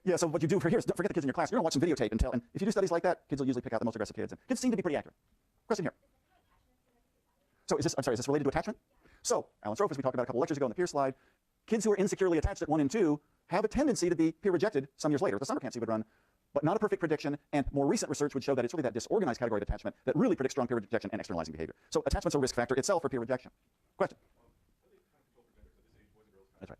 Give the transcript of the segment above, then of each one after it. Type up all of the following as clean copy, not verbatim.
Yeah, so what you do for here is don't forget the kids in your class. You're going to watch some videotape and if you do studies like that, kids will usually pick out the most aggressive kids. And kids seem to be pretty accurate. Question here. So is this related to attachment? So, Alan Strofe, as we talked about a couple lectures ago in the peer slide, kids who are insecurely attached at 1 and 2 have a tendency to be peer rejected some years later. The summer camps he would run, but not a perfect prediction, and more recent research would show that it's really that disorganized category of attachment that really predicts strong peer rejection and externalizing behavior. So attachment's a risk factor itself for peer rejection. Question? That's right.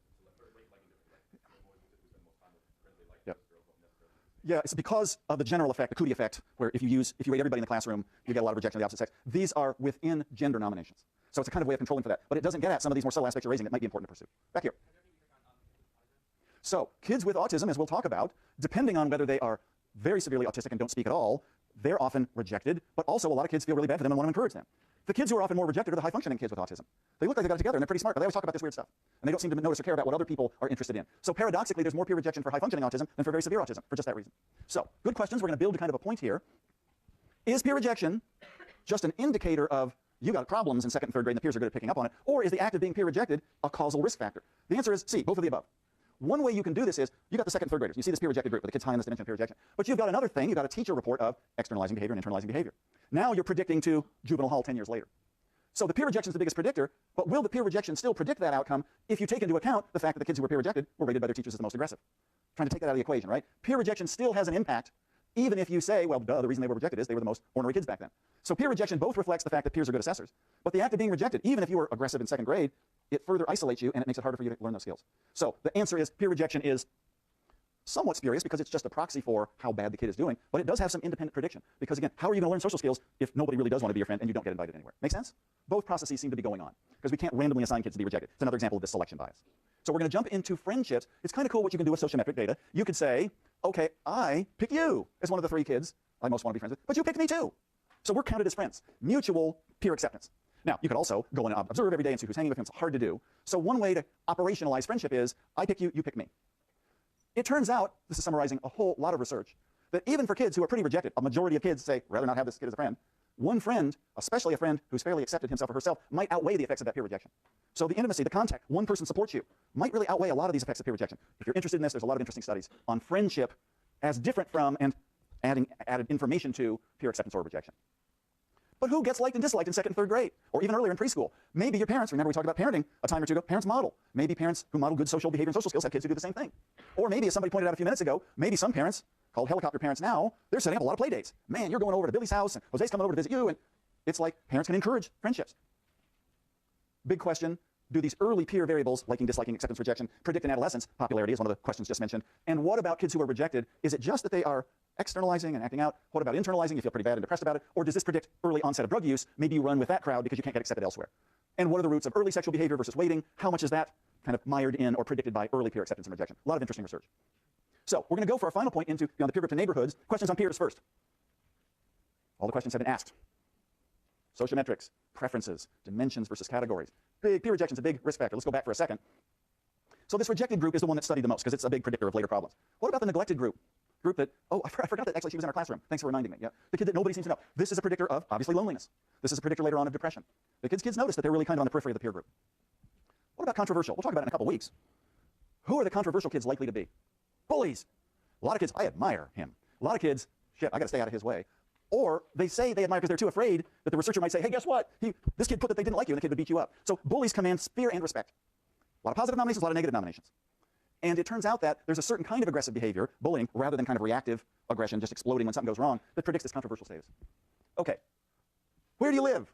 Yeah, it's because of the general effect, the Cootie effect, where if you rate everybody in the classroom, you get a lot of rejection of the opposite sex. These are within gender nominations. So it's a kind of way of controlling for that. But it doesn't get at some of these more subtle aspects you're raising that might be important to pursue. Back here. So kids with autism, as we'll talk about, depending on whether they are very severely autistic and don't speak at all, they're often rejected, but also a lot of kids feel really bad for them and want to encourage them. The kids who are often more rejected are the high-functioning kids with autism. They look like they got it together and they're pretty smart, but they always talk about this weird stuff. And they don't seem to notice or care about what other people are interested in. So paradoxically, there's more peer rejection for high-functioning autism than for very severe autism, for just that reason. So, good questions. We're going to build kind of a point here. Is peer rejection just an indicator of you got problems in 2nd and 3rd grade and the peers are good at picking up on it, or is the act of being peer rejected a causal risk factor? The answer is C, both of the above. One way you can do this is, you got the 2nd and 3rd graders. You see this peer rejected group with the kids high on this dimension of peer rejection. But you've got another thing. You've got a teacher report of externalizing behavior and internalizing behavior. Now you're predicting to juvenile hall 10 years later. So the peer rejection is the biggest predictor, but will the peer rejection still predict that outcome if you take into account the fact that the kids who were peer rejected were rated by their teachers as the most aggressive? Trying to take that out of the equation, right? Peer rejection still has an impact, even if you say, well, duh, the reason they were rejected is they were the most ornery kids back then. So peer rejection both reflects the fact that peers are good assessors, but the act of being rejected, even if you were aggressive in 2nd grade, it further isolates you and it makes it harder for you to learn those skills. So the answer is peer rejection is somewhat spurious because it's just a proxy for how bad the kid is doing, but it does have some independent prediction. Because again, how are you going to learn social skills if nobody really does want to be your friend and you don't get invited anywhere? Make sense? Both processes seem to be going on because we can't randomly assign kids to be rejected. It's another example of this selection bias. So we're going to jump into friendships. It's kind of cool what you can do with sociometric data. You could say, okay, I pick you as one of the 3 kids I most want to be friends with, but you picked me too. So we're counted as friends. Mutual peer acceptance. Now, you could also go and observe every day and see who's hanging with him. It's hard to do. So one way to operationalize friendship is, I pick you, you pick me. It turns out, this is summarizing a whole lot of research, that even for kids who are pretty rejected, a majority of kids say, rather not have this kid as a friend, one friend, especially a friend who's fairly accepted himself or herself, might outweigh the effects of that peer rejection. So the intimacy, the contact, one person supports you, might really outweigh a lot of these effects of peer rejection. If you're interested in this, there's a lot of interesting studies on friendship as different from and added information to peer acceptance or rejection. But who gets liked and disliked in 2nd and 3rd grade, or even earlier in preschool? Maybe your parents. Remember we talked about parenting a time or two ago. Parents model. Maybe parents who model good social behavior and social skills have kids who do the same thing. Or maybe, as somebody pointed out a few minutes ago, maybe some parents, called helicopter parents now, they're setting up a lot of play dates. Man, you're going over to Billy's house, and Jose's coming over to visit you, and it's like parents can encourage friendships. Big question, do these early peer variables, liking, disliking, acceptance, rejection, predict in adolescence? Popularity is one of the questions just mentioned. And what about kids who are rejected? Is it just that they are externalizing and acting out? What about internalizing? You feel pretty bad and depressed about it? Or does this predict early onset of drug use? Maybe you run with that crowd because you can't get accepted elsewhere. And what are the roots of early sexual behavior versus waiting? How much is that kind of mired in or predicted by early peer acceptance and rejection? A lot of interesting research. So we're going to go for our final point into beyond the peer group to neighborhoods. Questions on peers first. All the questions have been asked. Sociometrics, preferences, dimensions versus categories. Peer rejection is a big risk factor. Let's go back for a second. So this rejected group is the one that's studied the most because it's a big predictor of later problems. What about the neglected group? Group that, oh, I forgot that actually she was in our classroom. Thanks for reminding me. Yeah, the kid that nobody seems to know. This is a predictor of, obviously, loneliness. This is a predictor later on of depression. The kids notice that they're really kind of on the periphery of the peer group. What about controversial? We'll talk about it in a couple weeks. Who are the controversial kids likely to be? Bullies. A lot of kids, I admire him. A lot of kids, shit, I got to stay out of his way. Or they say they admire because they're too afraid that the researcher might say, hey, guess what? This kid put that they didn't like you and the kid would beat you up. So bullies command fear and respect. A lot of positive nominations, a lot of negative nominations. And it turns out that there's a certain kind of aggressive behavior, bullying, rather than kind of reactive aggression, just exploding when something goes wrong, that predicts this controversial status. Okay, where do you live?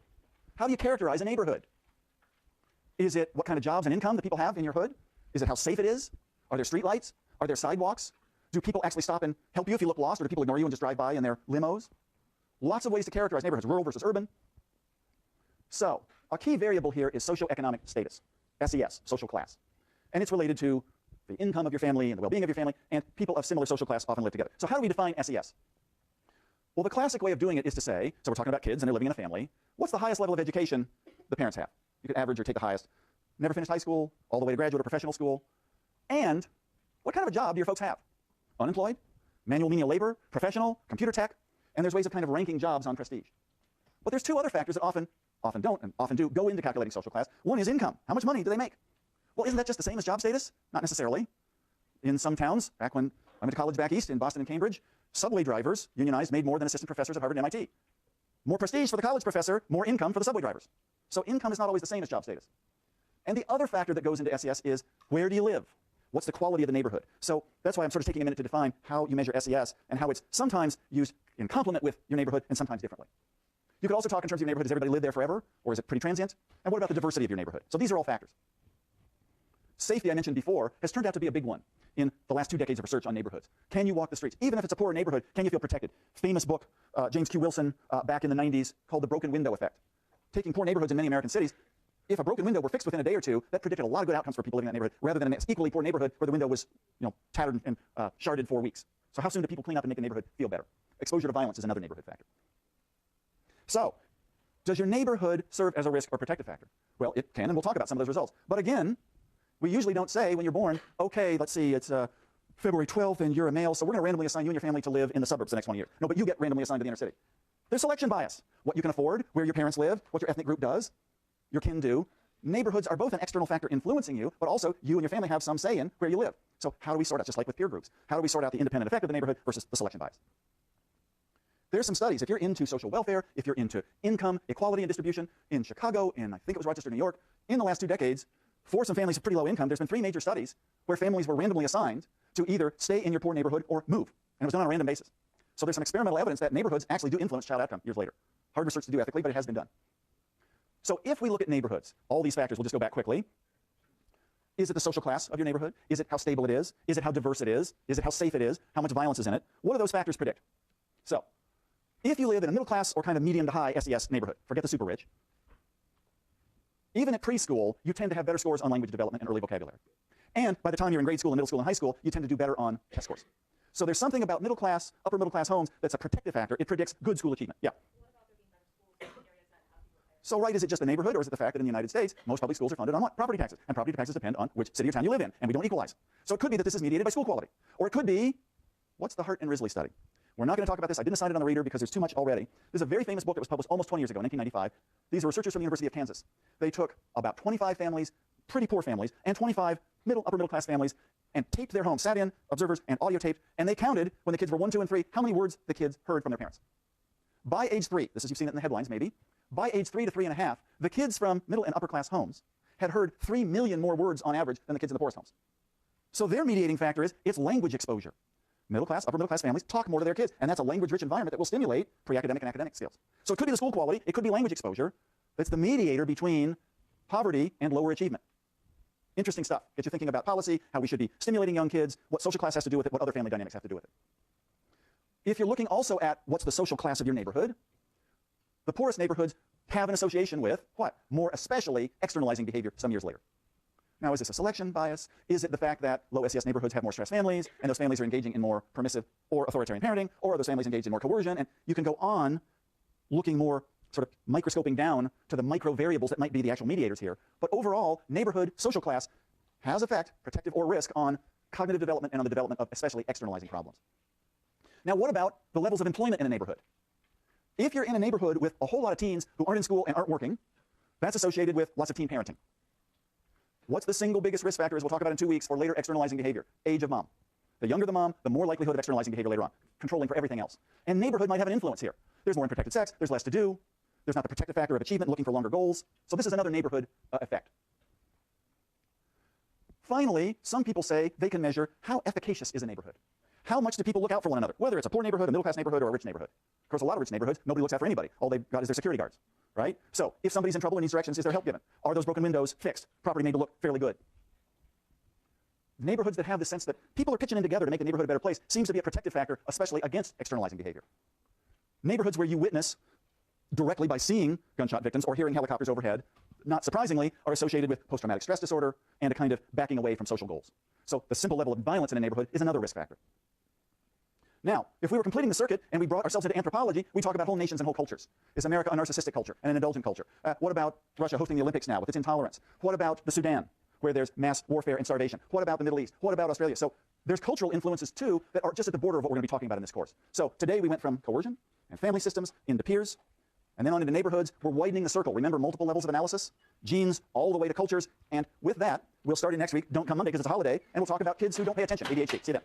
How do you characterize a neighborhood? Is it what kind of jobs and income that people have in your hood? Is it how safe it is? Are there streetlights? Are there sidewalks? Do people actually stop and help you if you look lost, or do people ignore you and just drive by in their limos? Lots of ways to characterize neighborhoods, rural versus urban. So, a key variable here is socioeconomic status, SES, social class. And it's related to the income of your family and the well-being of your family, and people of similar social class often live together. So how do we define SES? Well, the classic way of doing it is to say, so we're talking about kids and they're living in a family, what's the highest level of education the parents have? You could average or take the highest. Never finished high school, all the way to graduate or professional school. And what kind of a job do your folks have? Unemployed, manual menial labor, professional, computer tech, and there's ways of kind of ranking jobs on prestige. But there's two other factors that often don't and often do go into calculating social class. One is income. How much money do they make? Well, isn't that just the same as job status? Not necessarily. In some towns, back when I went to college back east in Boston and Cambridge. Subway drivers, unionized, made more than assistant professors at Harvard and MIT. More prestige for the college professor, more income for the subway drivers. So income is not always the same as job status. And the other factor that goes into SES is, where do you live? What's the quality of the neighborhood? So that's why I'm sort of taking a minute to define how you measure SES and how it's sometimes used in complement with your neighborhood and sometimes differently. You could also talk in terms of your neighborhood. Does everybody live there forever, or is it pretty transient? And what about the diversity of your neighborhood? So these are all factors. Safety, I mentioned before, has turned out to be a big one in the last 2 decades of research on neighborhoods. Can you walk the streets? Even if it's a poor neighborhood, can you feel protected? Famous book, James Q. Wilson, back in the 90s, called The Broken Window Effect. Taking poor neighborhoods in many American cities, if a broken window were fixed within a day or two, that predicted a lot of good outcomes for people living in that neighborhood, rather than an equally poor neighborhood where the window was, tattered and sharded for weeks. So how soon do people clean up and make the neighborhood feel better? Exposure to violence is another neighborhood factor. So, does your neighborhood serve as a risk or protective factor? Well, it can, and we'll talk about some of those results. But again, we usually don't say when you're born, okay, let's see, it's February 12th and you're a male, so we're going to randomly assign you and your family to live in the suburbs the next 1 year. No, but you get randomly assigned to the inner city. There's selection bias. What you can afford, where your parents live, what your ethnic group does, your kin do. Neighborhoods are both an external factor influencing you, but also you and your family have some say in where you live. So how do we sort out, just like with peer groups, how do we sort out the independent effect of the neighborhood versus the selection bias? There's some studies. If you're into social welfare, if you're into income, equality, and distribution, in Chicago, and I think it was Rochester, New York, in the last 2 decades, for some families with pretty low income, there's been 3 major studies where families were randomly assigned to either stay in your poor neighborhood or move. And it was done on a random basis. So there's some experimental evidence that neighborhoods actually do influence child outcome years later. Hard research to do ethically, but it has been done. So if we look at neighborhoods, all these factors, we'll just go back quickly. Is it the social class of your neighborhood? Is it how stable it is? Is it how diverse it is? Is it how safe it is? How much violence is in it? What do those factors predict? So if you live in a middle class or kind of medium to high SES neighborhood, forget the super rich, even at preschool, you tend to have better scores on language development and early vocabulary. And by the time you're in grade school and middle school and high school, you tend to do better on test scores. So there's something about middle class, upper middle class homes that's a protective factor. It predicts good school achievement. Yeah. So right, is it just the neighborhood, or is it the fact that in the United States, most public schools are funded on what? Property taxes. And property taxes depend on which city or town you live in, and we don't equalize. So it could be that this is mediated by school quality. Or it could be, what's the Hart and Risley study? We're not going to talk about this. I didn't assign it on the reader because there's too much already. This is a very famous book that was published almost 20 years ago, in 1995. These are researchers from the University of Kansas. They took about 25 families, pretty poor families, and 25 upper middle class families, and taped their homes, sat in, observers, and audio taped, and they counted, when the kids were 1, 2, and 3, how many words the kids heard from their parents. By age 3, this is, you've seen it in the headlines maybe, by age 3 to 3.5, the kids from middle and upper class homes had heard 3 million more words on average than the kids in the poorest homes. So their mediating factor is it's language exposure. Middle class, upper middle class families talk more to their kids, and that's a language-rich environment that will stimulate pre-academic and academic skills. So it could be the school quality, it could be language exposure. That's the mediator between poverty and lower achievement. Interesting stuff. Get you thinking about policy, how we should be stimulating young kids, what social class has to do with it, what other family dynamics have to do with it. If you're looking also at what's the social class of your neighborhood, the poorest neighborhoods have an association with what? More especially externalizing behavior some years later. Now, is this a selection bias? Is it the fact that low SES neighborhoods have more stressed families, and those families are engaging in more permissive or authoritarian parenting, or are those families engaged in more coercion? And you can go on looking more sort of microscoping down to the micro variables that might be the actual mediators here. But overall, neighborhood, social class has effect, protective or risk, on cognitive development and on the development of especially externalizing problems. Now, what about the levels of employment in a neighborhood? If you're in a neighborhood with a whole lot of teens who aren't in school and aren't working, that's associated with lots of teen parenting. What's the single biggest risk factor, as we'll talk about in 2 weeks, for later externalizing behavior? Age of mom. The younger the mom, the more likelihood of externalizing behavior later on, controlling for everything else. And neighborhood might have an influence here. There's more unprotected sex, there's less to do, there's not the protective factor of achievement, looking for longer goals. So this is another neighborhood effect. Finally, some people say they can measure how efficacious is a neighborhood. How much do people look out for one another, whether it's a poor neighborhood, a middle-class neighborhood, or a rich neighborhood? Of course, a lot of rich neighborhoods, nobody looks out for anybody. All they've got is their security guards, right? So if somebody's in trouble and needs directions, is there help given? Are those broken windows fixed? Property made to look fairly good? Neighborhoods that have the sense that people are pitching in together to make the neighborhood a better place seems to be a protective factor, especially against externalizing behavior. Neighborhoods where you witness directly by seeing gunshot victims or hearing helicopters overhead, not surprisingly, are associated with post-traumatic stress disorder and a kind of backing away from social goals. So the simple level of violence in a neighborhood is another risk factor. Now, if we were completing the circuit and we brought ourselves into anthropology, we talk about whole nations and whole cultures. Is America a narcissistic culture and an indulgent culture? What about Russia hosting the Olympics now with its intolerance? What about the Sudan, where there's mass warfare and starvation? What about the Middle East? What about Australia? So there's cultural influences, too, that are just at the border of what we're going to be talking about in this course. So today we went from coercion and family systems into peers, and then on into neighborhoods. We're widening the circle. Remember, multiple levels of analysis, genes all the way to cultures. And with that, we'll start in next week. Don't come Monday because it's a holiday, and we'll talk about kids who don't pay attention, ADHD. See you then.